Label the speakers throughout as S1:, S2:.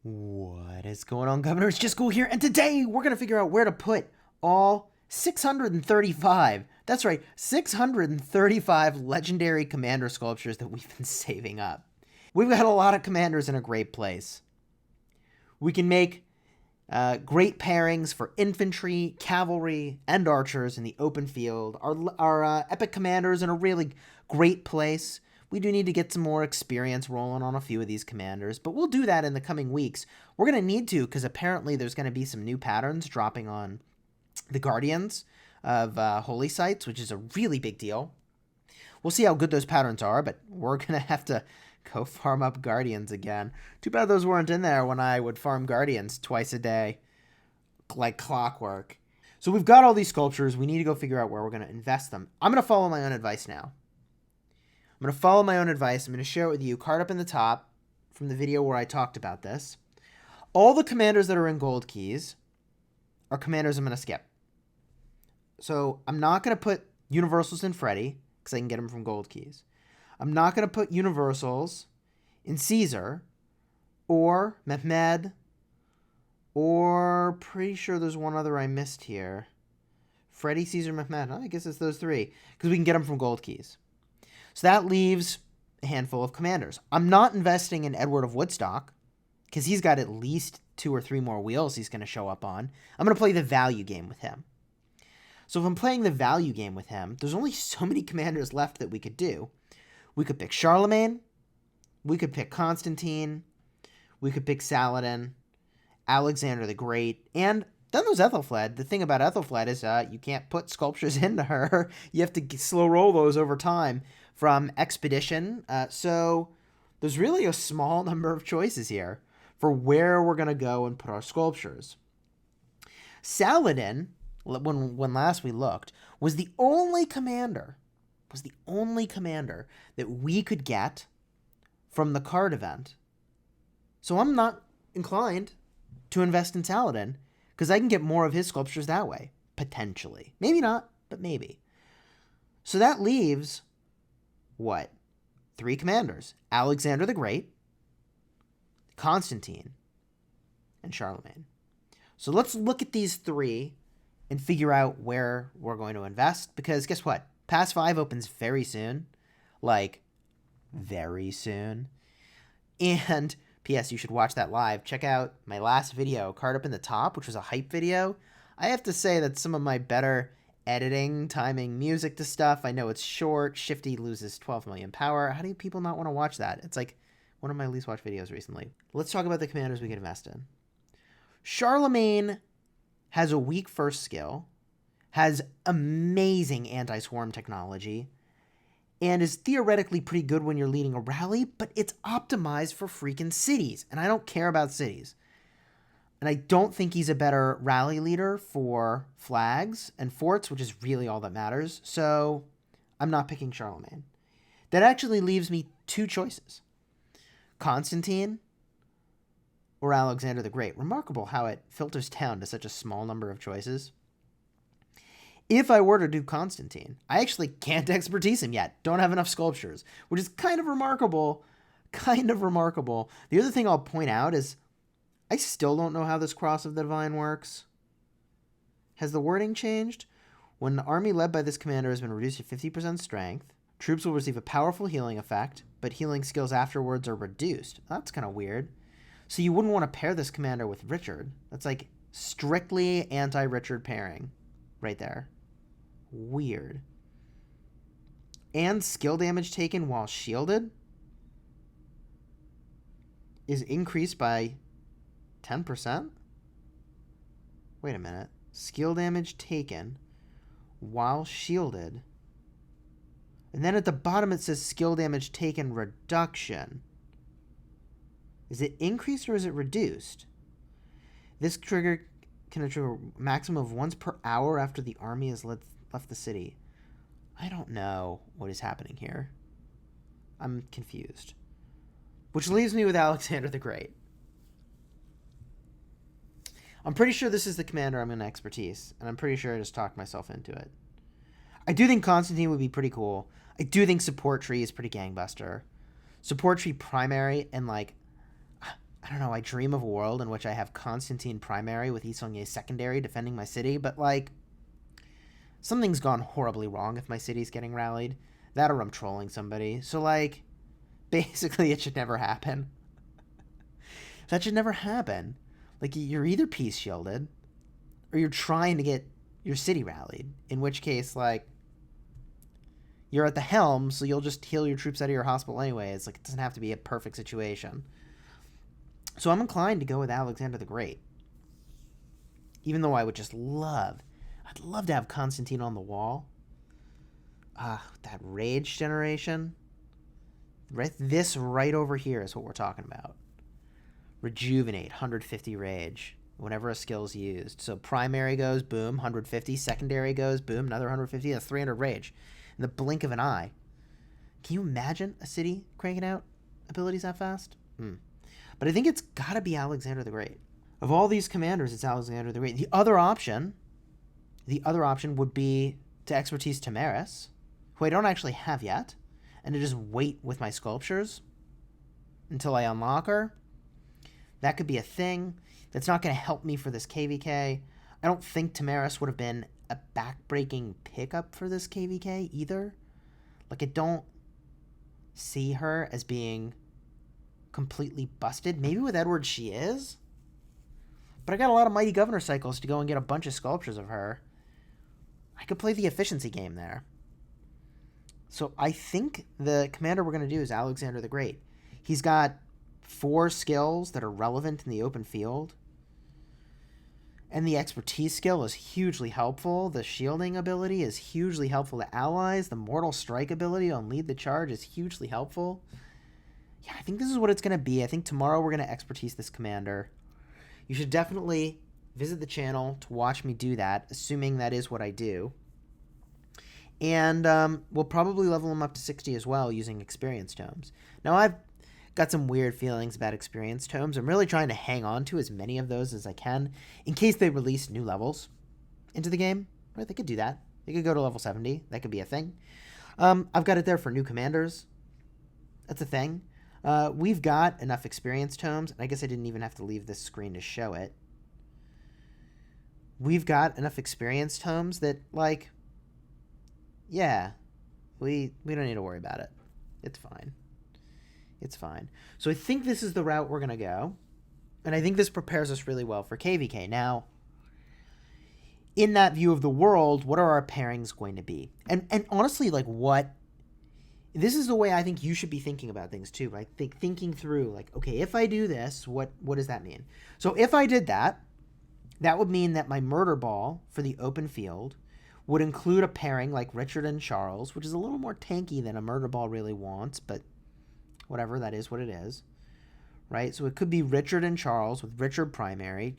S1: What is going on, Governor? It's Chisgule here, and today we're going to figure out where to put all 635, that's right, 635 legendary commander sculptures that we've been saving up. We've got a lot of commanders in a great place. We can make great pairings for infantry, cavalry, and archers in the open field. Our epic commanders in a really great place. We do need to get some more experience rolling on a few of these commanders, but we'll do that in the coming weeks. We're going to need to, because apparently there's going to be some new patterns dropping on the Guardians of Holy Sites, which is a really big deal. We'll see how good those patterns are, but we're going to have to go farm up Guardians again. Too bad those weren't in there when I would farm Guardians twice a day, like clockwork. So we've got all these sculptures. We need to go figure out where we're going to invest them. I'm going to follow my own advice now. I'm going to follow my own advice. I'm going to share it with you. Card up in the top from the video where I talked about this. All the commanders that are in gold keys are commanders I'm going to skip. So I'm not going to put universals in Freddy because I can get them from gold keys. I'm not going to put universals in Caesar or Mehmed, or pretty sure there's one other I missed here. Freddy, Caesar, Mehmed. I guess it's those three because we can get them from gold keys. So that leaves a handful of commanders. I'm not investing in Edward of Woodstock because he's got at least 2 or 3 more wheels he's going to show up on. I'm going to play the value game with him. So if I'm playing the value game with him, there's only so many commanders left that we could do. We could pick Charlemagne. We could pick Constantine. We could pick Saladin, Alexander the Great, and then there's Ethelfled. The thing about Ethelfled is you can't put sculptures into her. You have to slow roll those over time from Expedition. So there's really a small number of choices here for where we're going to go and put our sculptures. Saladin, when last we looked, was the only commander that we could get from the card event. So I'm not inclined to invest in Saladin because I can get more of his sculptures that way, potentially. Maybe not, but maybe. So that leaves, what? 3 commanders. Alexander the Great, Constantine, and Charlemagne. So let's look at these 3 and figure out where we're going to invest, because guess what? Pass 5 opens very soon. Like, very soon. And P.S. You should watch that live. Check out my last video, card up in the top, which was a hype video. I have to say that some of my better editing, timing music to stuff. I know it's short. Shifty loses 12 million power. How do people not want to watch that? It's like one of my least watched videos recently. Let's talk about the commanders we can invest in. Charlemagne has a weak first skill, has amazing anti-swarm technology, and is theoretically pretty good when you're leading a rally, but it's optimized for freaking cities, and I don't care about cities. And I don't think he's a better rally leader for flags and forts, which is really all that matters, so I'm not picking Charlemagne. That actually leaves me 2 choices. Constantine or Alexander the Great. Remarkable how it filters down to such a small number of choices. If I were to do Constantine, I actually can't expertise him yet. Don't have enough sculptures, which is kind of remarkable. The other thing I'll point out is I still don't know how this Cross of the Divine works. Has the wording changed? When an army led by this commander has been reduced to 50% strength, troops will receive a powerful healing effect, but healing skills afterwards are reduced. That's kind of weird. So you wouldn't want to pair this commander with Richard. That's like strictly anti-Richard pairing right there. Weird. And skill damage taken while shielded is increased by 10%? Wait a minute. Skill damage taken while shielded. And then at the bottom it says skill damage taken reduction. Is it increased or is it reduced? This trigger can trigger a maximum of once per hour after the army has left the city. I don't know what is happening here. I'm confused. Which leaves me with Alexander the Great. I'm pretty sure this is the commander I'm going to expertise, and I'm pretty sure I just talked myself into it. I do think Constantine would be pretty cool. I do think support tree is pretty gangbuster. Support tree primary and like I don't know, I dream of a world in which I have Constantine primary with Isongye secondary defending my city, but like something's gone horribly wrong if my city's getting rallied. That or I'm trolling somebody. So like basically it should never happen. That should never happen. Like you're either peace shielded or you're trying to get your city rallied, in which case like you're at the helm, so you'll just heal your troops out of your hospital anyway. It's like it doesn't have to be a perfect situation. So I'm inclined to go with Alexander the Great. Even though I'd love to have Constantine on the wall. That rage generation. This right over here is what we're talking about. Rejuvenate, 150 rage, whenever a skill is used. So primary goes, boom, 150. Secondary goes, boom, another 150. That's 300 rage. In the blink of an eye. Can you imagine a city cranking out abilities that fast? But I think it's got to be Alexander the Great. Of all these commanders, it's Alexander the Great. The other option would be to expertise Tamaris, who I don't actually have yet, and to just wait with my sculptures until I unlock her. That could be a thing. That's not going to help me for this KVK. I don't think Tamaris would have been a backbreaking pickup for this KVK either. Like, I don't see her as being completely busted. Maybe with Edward she is. But I got a lot of Mighty Governor cycles to go and get a bunch of sculptures of her. I could play the efficiency game there. So I think the commander we're going to do is Alexander the Great. He's got 4 skills that are relevant in the open field. And the expertise skill is hugely helpful. The shielding ability is hugely helpful to allies. The mortal strike ability on lead the charge is hugely helpful. Yeah, I think this is what it's going to be. I think tomorrow we're going to expertise this commander. You should definitely visit the channel to watch me do that, assuming that is what I do. And we'll probably level him up to 60 as well using experience tomes. Now, I've got some weird feelings about experience tomes. I'm really trying to hang on to as many of those as I can in case they release new levels into the game. Right? They could do that. They could go to level 70. That could be a thing. I've got it there for new commanders. That's a thing. We've got enough experience tomes, and I guess I didn't even have to leave this screen to show it. We've got enough experience tomes that, like, yeah, we don't need to worry about it. It's fine. It's fine. So I think this is the route we're going to go, and I think this prepares us really well for KVK. Now, in that view of the world, what are our pairings going to be? And honestly, like, what... This is the way I think you should be thinking about things too, right? Thinking through, like, okay, if I do this, what does that mean? So if I did that, that would mean that my murder ball for the open field would include a pairing like Richard and Charles, which is a little more tanky than a murder ball really wants, but whatever, that is what it is, right? So it could be Richard and Charles with Richard primary.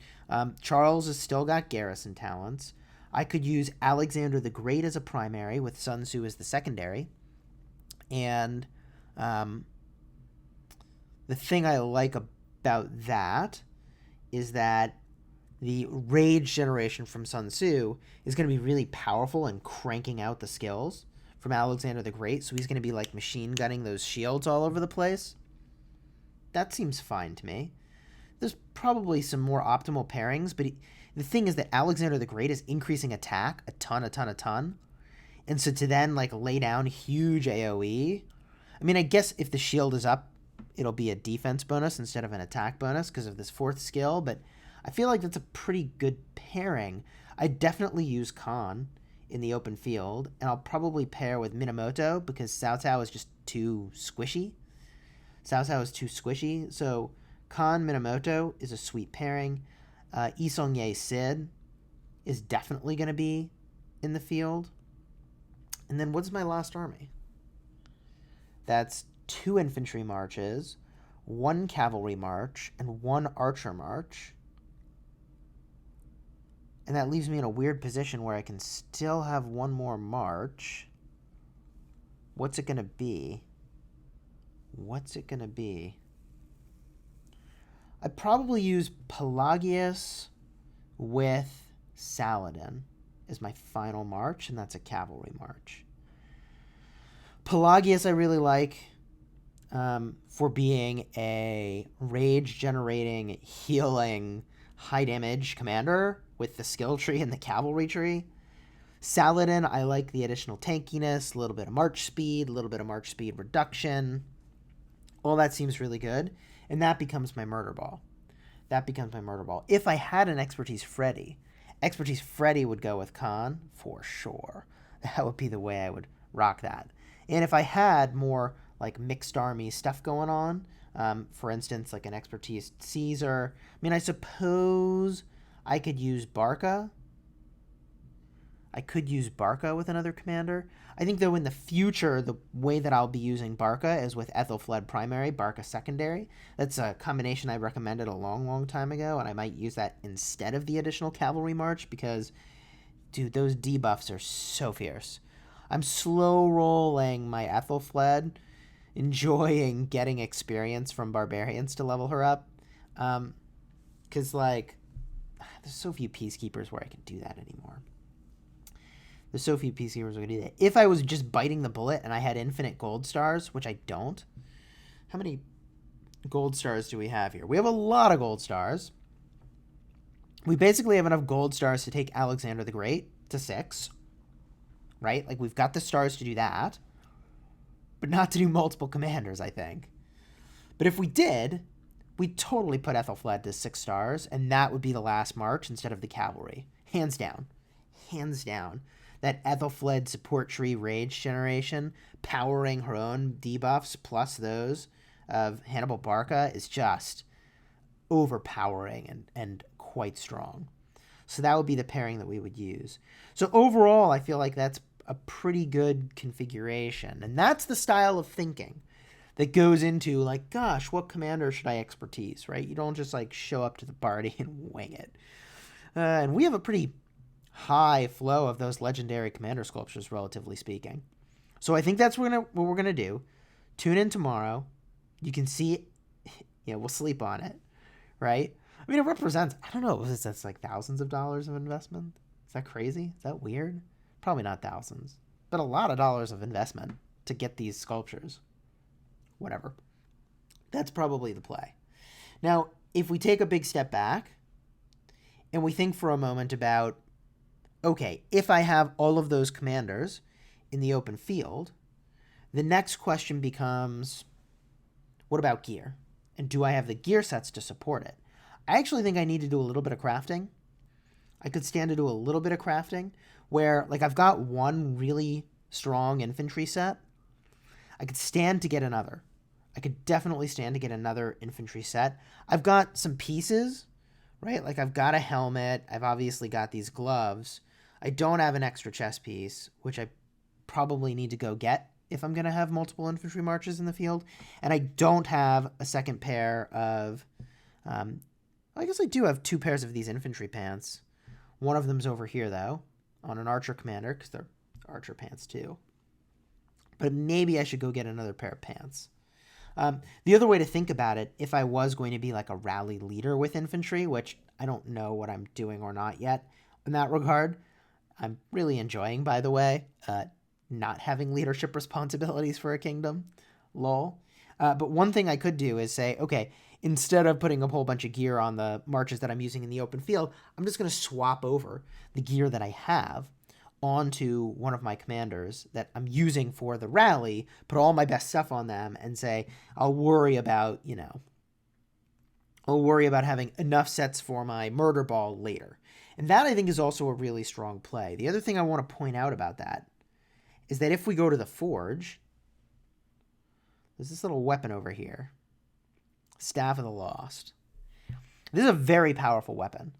S1: Charles has still got garrison talents. I could use Alexander the Great as a primary with Sun Tzu as the secondary. And the thing I like about that is that the rage generation from Sun Tzu is going to be really powerful in cranking out the skills from Alexander the Great. So he's going to be like machine gunning those shields all over the place. That seems fine to me. There's probably some more optimal pairings, but the thing is that Alexander the Great is increasing attack a ton. And so to then, like, lay down huge AoE... I mean, I guess if the shield is up, it'll be a defense bonus instead of an attack bonus because of this 4th skill, but I feel like that's a pretty good pairing. I definitely use Khan in the open field, and I'll probably pair with Minamoto because Cao Cao is just too squishy. So Khan Minamoto is a sweet pairing. Isongye Sid is definitely going to be in the field. And then what's my last army? That's 2 infantry marches, 1 cavalry march, and 1 archer march. And that leaves me in a weird position where I can still have 1 more march. What's it going to be? I'd probably use Pelagius with Saladin is my final march, and that's a cavalry march. Pelagius I really like. for being a rage-generating, healing, high-damage commander with the skill tree and the cavalry tree. Saladin, I like the additional tankiness, a little bit of march speed, a little bit of march speed reduction. All that seems really good, and that becomes my murder ball. If I had an Expertise Freddy would go with Khan for sure. That would be the way I would rock that. And if I had more like mixed army stuff going on, for instance, like an Expertise Caesar, I mean, I suppose I could use Barca. With another commander. I think, though, in the future, the way that I'll be using Barca is with Ethelfled primary, Barca secondary. That's a combination I recommended a long, long time ago, and I might use that instead of the additional cavalry march because, dude, those debuffs are so fierce. I'm slow rolling my Ethelfled, enjoying getting experience from barbarians to level her up. Because, like, there's so few peacekeepers where I can do that anymore. There's so few peacekeepers who can do that. If I was just biting the bullet and I had infinite gold stars, which I don't. How many gold stars do we have here? We have a lot of gold stars. We basically have enough gold stars to take Alexander the Great to 6. Right? Like, we've got the stars to do that. But not to do multiple commanders, I think. But if we did, we'd totally put Ethelfled to 6 stars, and that would be the last march instead of the cavalry. Hands down. That Ethelfled support tree rage generation, powering her own debuffs plus those of Hannibal Barca, is just overpowering and quite strong. So that would be the pairing that we would use. So overall, I feel like that's a pretty good configuration. And that's the style of thinking that goes into, like, gosh, what commander should I expertise, right? You don't just, like, show up to the party and wing it. And we have a pretty high flow of those legendary commander sculptures, relatively speaking. So I think that's what we're gonna do. Tune in tomorrow. You can see, we'll sleep on it, right? I mean, it represents, I don't know, that's like thousands of dollars of investment. Is that crazy? Is that weird? Probably not thousands, but a lot of dollars of investment to get these sculptures. Whatever. That's probably the play. Now, if we take a big step back and we think for a moment about, okay, if I have all of those commanders in the open field, the next question becomes, what about gear? And do I have the gear sets to support it? I actually think I need to do a little bit of crafting. I could stand to do a little bit of crafting where, like, I've got one really strong infantry set. I could stand to get another. I could definitely stand to get another infantry set. I've got some pieces, right? Like, I've got a helmet. I've obviously got these gloves. I don't have an extra chest piece, which I probably need to go get if I'm going to have multiple infantry marches in the field. And I don't have a second pair of... I guess I do have 2 pairs of these infantry pants. One of them's over here, though, on an archer commander, because they're archer pants, too. But maybe I should go get another pair of pants. The other way to think about it, if I was going to be like a rally leader with infantry, which I don't know what I'm doing or not yet in that regard, I'm really enjoying, by the way, not having leadership responsibilities for a kingdom. Lol. But one thing I could do is say, okay, instead of putting a whole bunch of gear on the marches that I'm using in the open field, I'm just going to swap over the gear that I have onto one of my commanders that I'm using for the rally, put all my best stuff on them, and say, I'll worry about having enough sets for my murder ball later. And that, I think, is also a really strong play. The other thing I want to point out about that is that if we go to the forge, there's this little weapon over here. Staff of the Lost. This is a very powerful weapon.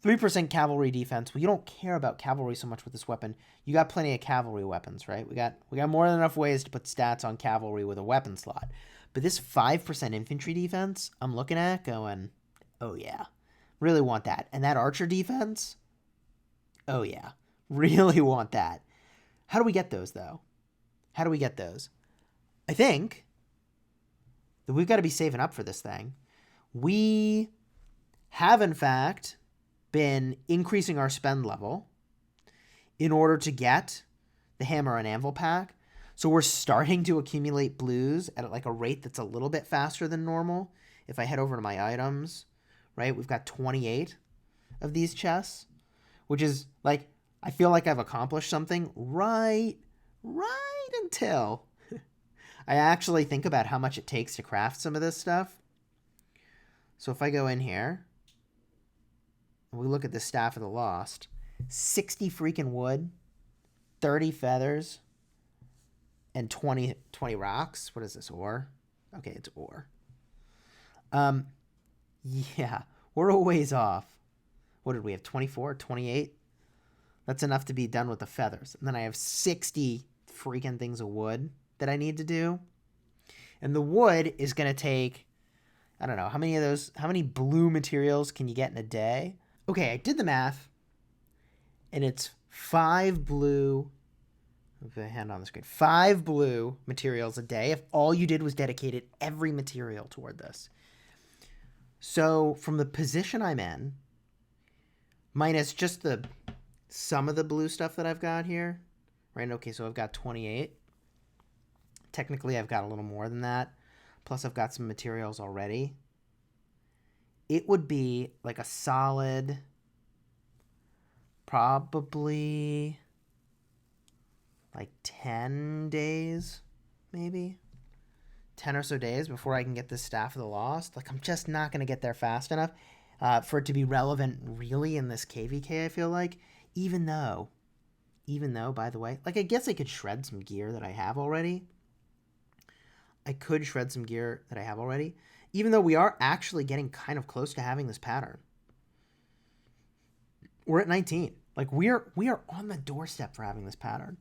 S1: 3% cavalry defense. Well, you don't care about cavalry so much with this weapon. You got plenty of cavalry weapons, right? We got more than enough ways to put stats on cavalry with a weapon slot. But this 5% infantry defense, I'm looking at going, oh yeah, really want that. And that archer defense, oh yeah, really want that. How do we get those, though? I think that we've got to be saving up for this thing. We have, in fact, been increasing our spend level in order to get the hammer and anvil pack. So we're starting to accumulate blues at like a rate that's a little bit faster than normal. If I head over to my items, right, we've got 28 of these chests, which is like, I feel like I've accomplished something right until I actually think about how much it takes to craft some of this stuff. So if I go in here and we look at the Staff of the Lost, 60 freaking wood, 30 feathers, and 20 rocks. What is this, ore? Okay, it's ore. Yeah, we're a ways off. What did we have, 24, 28? That's enough to be done with the feathers. And then I have 60 freaking things of wood that I need to do. And the wood is going to take, I don't know, how many blue materials can you get in a day? Okay, I did the math, and it's 5 blue, with a hand on the screen, 5 blue materials a day if all you did was dedicated every material toward this. So from the position I'm in, minus just some of the blue stuff that I've got here, right? Okay, so I've got 28. Technically, I've got a little more than that. Plus, I've got some materials already. It would be like a solid, probably like 10 days, maybe. 10 or so days before I can get this Staff of the Lost. Like, I'm just not going to get there fast enough for it to be relevant really in this KVK, I feel like. Even though, by the way, like, I guess I could shred some gear that I have already. Even though we are actually getting kind of close to having this pattern. We're at 19. Like, we are on the doorstep for having this pattern.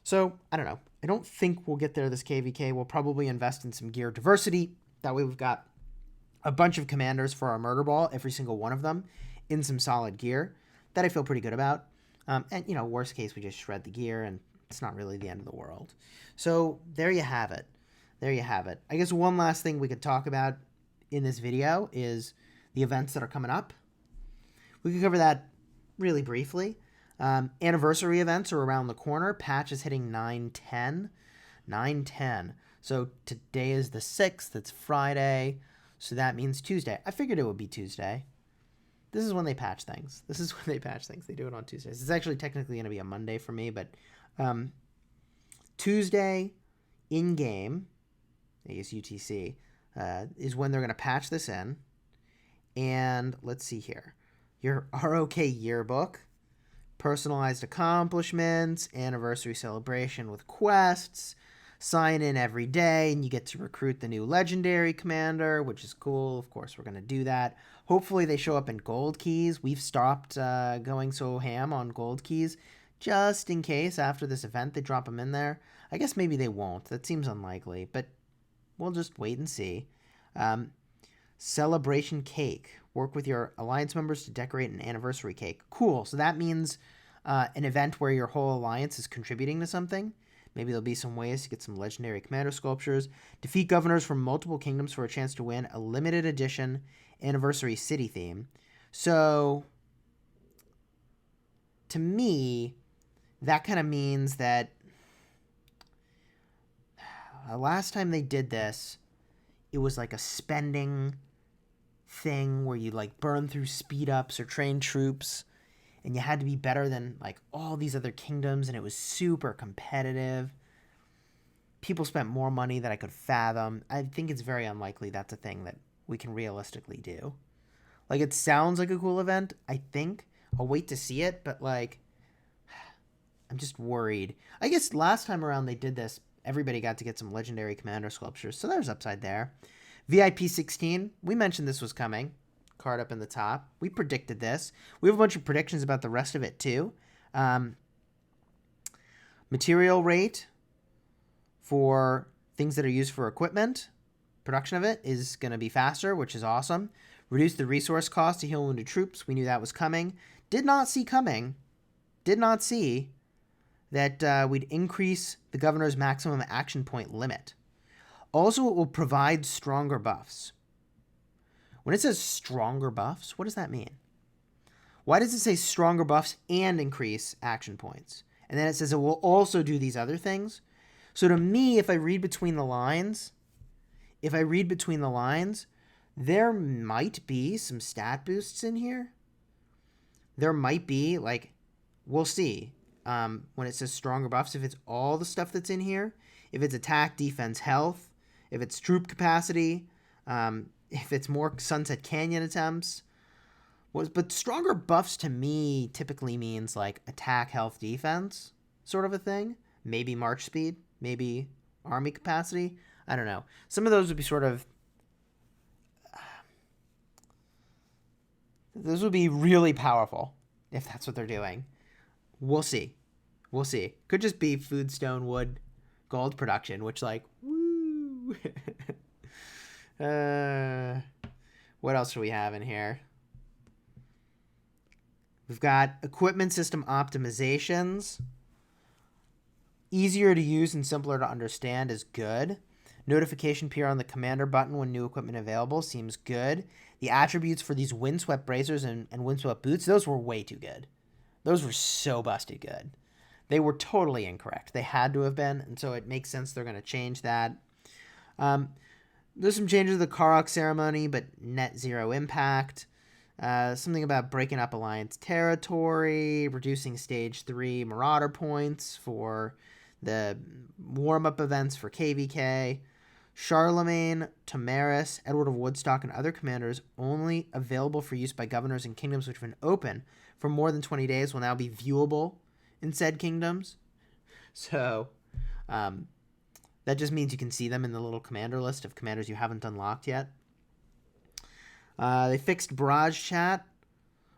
S1: So, I don't know. I don't think we'll get there this KVK. We'll probably invest in some gear diversity. That way we've got a bunch of commanders for our murder ball, every single one of them, in some solid gear. That I feel pretty good about. And, worst case, we just shred the gear, and it's not really the end of the world. So, there you have it. I guess one last thing we could talk about in this video is the events that are coming up. We could cover that really briefly. Anniversary events are around the corner. Patch is hitting 9/10. 9/10. So today is the 6th. It's Friday. So that means Tuesday. I figured it would be Tuesday. This is when they patch things. They do it on Tuesdays. It's actually technically going to be a Monday for me, but Tuesday in-game, I guess UTC, is when they're going to patch this in. And let's see here. Your ROK yearbook, personalized accomplishments, anniversary celebration with quests, sign in every day, and you get to recruit the new legendary commander, which is cool. Of course, we're going to do that. Hopefully they show up in gold keys. We've stopped going so ham on gold keys just in case after this event they drop them in there. I guess maybe they won't. That seems unlikely, but we'll just wait and see. Celebration cake. Work with your alliance members to decorate an anniversary cake. Cool. So that means an event where your whole alliance is contributing to something. Maybe there'll be some ways to get some legendary commander sculptures. Defeat governors from multiple kingdoms for a chance to win a limited edition anniversary city theme. So, to me, that kind of means that last time they did this, it was like a spending thing where you like burn through speed ups or train troops, and you had to be better than like all these other kingdoms, and it was super competitive. People spent more money than I could fathom. I think it's very unlikely that's a thing that we can realistically do. Like, it sounds like a cool event, I think. I'll wait to see it, but like, I'm just worried. I guess last time around they did this, everybody got to get some legendary commander sculptures, so there's upside there. VIP 16, we mentioned this was coming. Card up in the top. We predicted this. We have a bunch of predictions about the rest of it too. Material rate for things that are used for equipment, production of it is going to be faster, which is awesome. Reduce the resource cost to heal wounded troops. We knew that was coming. Did not see that we'd increase the governor's maximum action point limit. Also, it will provide stronger buffs. When it says stronger buffs, what does that mean? Why does it say stronger buffs and increase action points? And then it says it will also do these other things. So to me, if I read between the lines, there might be some stat boosts in here. There might be, like, we'll see. When it says stronger buffs, if it's all the stuff that's in here, if it's attack, defense, health, if it's troop capacity, if it's more Sunset Canyon attempts. But stronger buffs to me typically means like attack, health, defense sort of a thing. Maybe march speed, maybe army capacity. I don't know. Some of those would be sort of... Those would be really powerful if that's what they're doing. We'll see. Could just be food, stone, wood, gold production, which, like, woo. What else do we have in here? We've got equipment system optimizations. Easier to use and simpler to understand is good. Notification appear on the commander button when new equipment available seems good. The attributes for these windswept bracers and windswept boots, those were way too good. Those were so busted good. They were totally incorrect. They had to have been, and so it makes sense they're going to change that. There's some changes to the Karok ceremony, but net zero impact. Something about breaking up Alliance territory, reducing Stage 3 Marauder points for the warm-up events for KVK. Charlemagne, Tomaris, Edward of Woodstock, and other commanders only available for use by governors in kingdoms which have been open for more than 20 days will now be viewable in said kingdoms. So, that just means you can see them in the little commander list of commanders you haven't unlocked yet. They fixed barrage chat,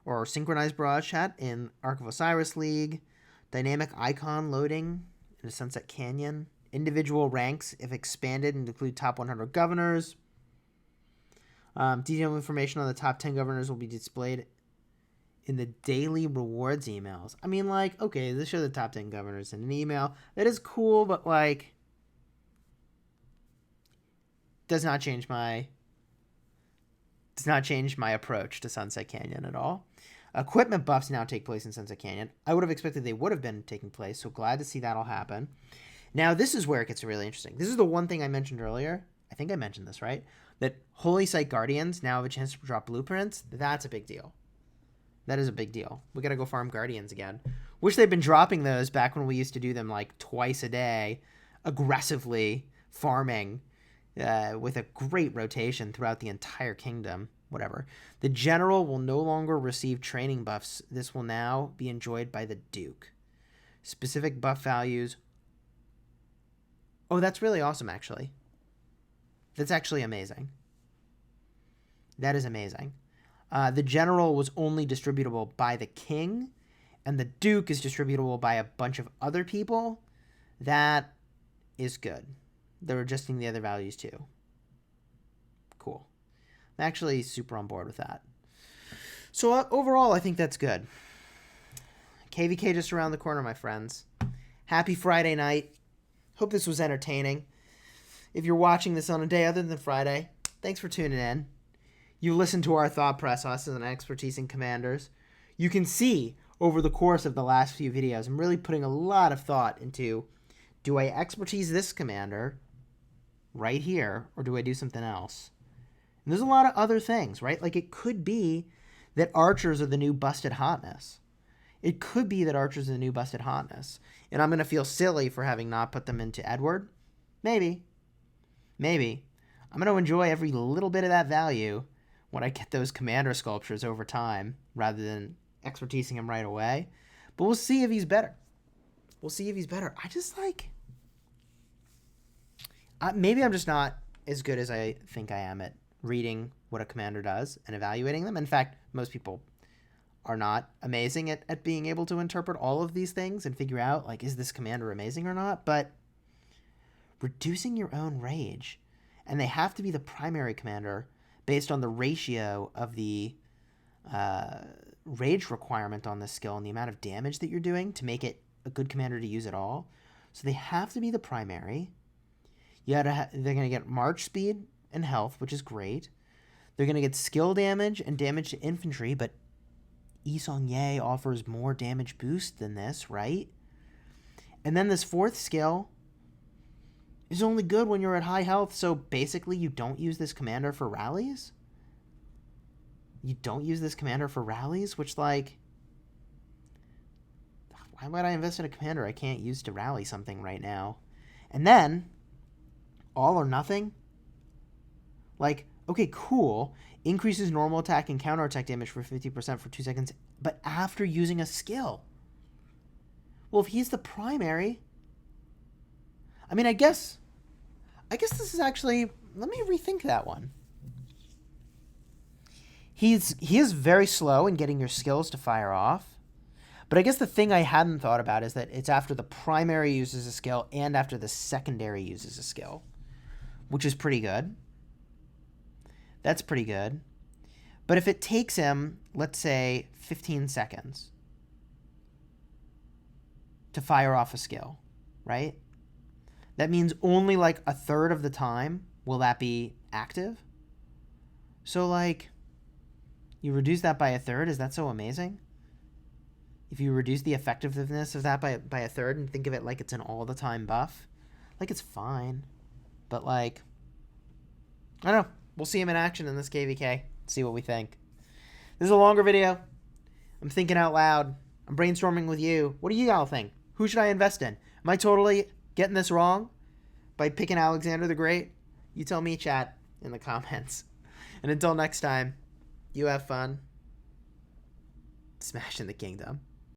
S1: or synchronized barrage chat in Ark of Osiris League. Dynamic icon loading in a Sunset Canyon. Individual ranks, if expanded, and include top 100 governors. Detailed information on the top 10 governors will be displayed in the daily rewards emails. I mean, like, okay, this show the top 10 governors in an email. That is cool, but, like, does not change my approach to Sunset Canyon at all. Equipment buffs now take place in Sunset Canyon. I would have expected they would have been taking place, so glad to see that'll happen. Now, this is where it gets really interesting. This is the one thing I mentioned earlier. I think I mentioned this, right? That Holy Site Guardians now have a chance to drop blueprints. That's a big deal. That is a big deal. We got to go farm Guardians again. Wish they'd been dropping those back when we used to do them like twice a day, aggressively farming with a great rotation throughout the entire kingdom. Whatever. The general will no longer receive training buffs. This will now be enjoyed by the Duke. Specific buff values. Oh, that's really awesome, actually. That's actually amazing. That is amazing. The general was only distributable by the king, and the Duke is distributable by a bunch of other people. That is good. They're adjusting the other values too. Cool. I'm actually super on board with that. So overall, I think that's good. KVK just around the corner, my friends. Happy Friday night. Hope this was entertaining. If you're watching this on a day other than Friday, thanks for tuning in. You listened to our thought process as an expertise in commanders. You can see over the course of the last few videos, I'm really putting a lot of thought into, do I expertise this commander right here, or do I do something else? And there's a lot of other things, right? Like, it could be that archers are the new busted hotness. It could be that archers are the new busted hotness. And I'm going to feel silly for having not put them into Edward. Maybe. I'm going to enjoy every little bit of that value when I get those commander sculptures over time, rather than expertising him right away. But we'll see if he's better. I just like... maybe I'm just not as good as I think I am at reading what a commander does and evaluating them. In fact, most people are not amazing at being able to interpret all of these things and figure out, like, is this commander amazing or not? But reducing your own rage, and they have to be the primary commander based on the ratio of the rage requirement on this skill and the amount of damage that you're doing to make it a good commander to use at all. So they have to be the primary. They're going to get march speed and health, which is great. They're going to get skill damage and damage to infantry, but Yi Song-Ye offers more damage boost than this, right? And then this fourth skill, is only good when you're at high health, so basically you don't use this commander for rallies? You don't use this commander for rallies? Which, like, why would I invest in a commander I can't use to rally something right now? And then, all or nothing? Like, okay, cool. Increases normal attack and counterattack damage for 50% for 2 seconds, but after using a skill. Well, if he's the primary... I mean, I guess this is actually... Let me rethink that one. He is very slow in getting your skills to fire off. But I guess the thing I hadn't thought about is that it's after the primary uses a skill and after the secondary uses a skill, which is pretty good. That's pretty good. But if it takes him, let's say, 15 seconds to fire off a skill, right? That means only like a third of the time will that be active. So, like, you reduce that by a third. Is that so amazing? If you reduce the effectiveness of that by a third and think of it like it's an all-the-time buff, like, it's fine. But, like, I don't know. We'll see him in action in this KVK. See what we think. This is a longer video. I'm thinking out loud. I'm brainstorming with you. What do you all think? Who should I invest in? Am I totally getting this wrong by picking Alexander the Great? You tell me, chat, in the comments. And until next time, you have fun smashing the kingdom.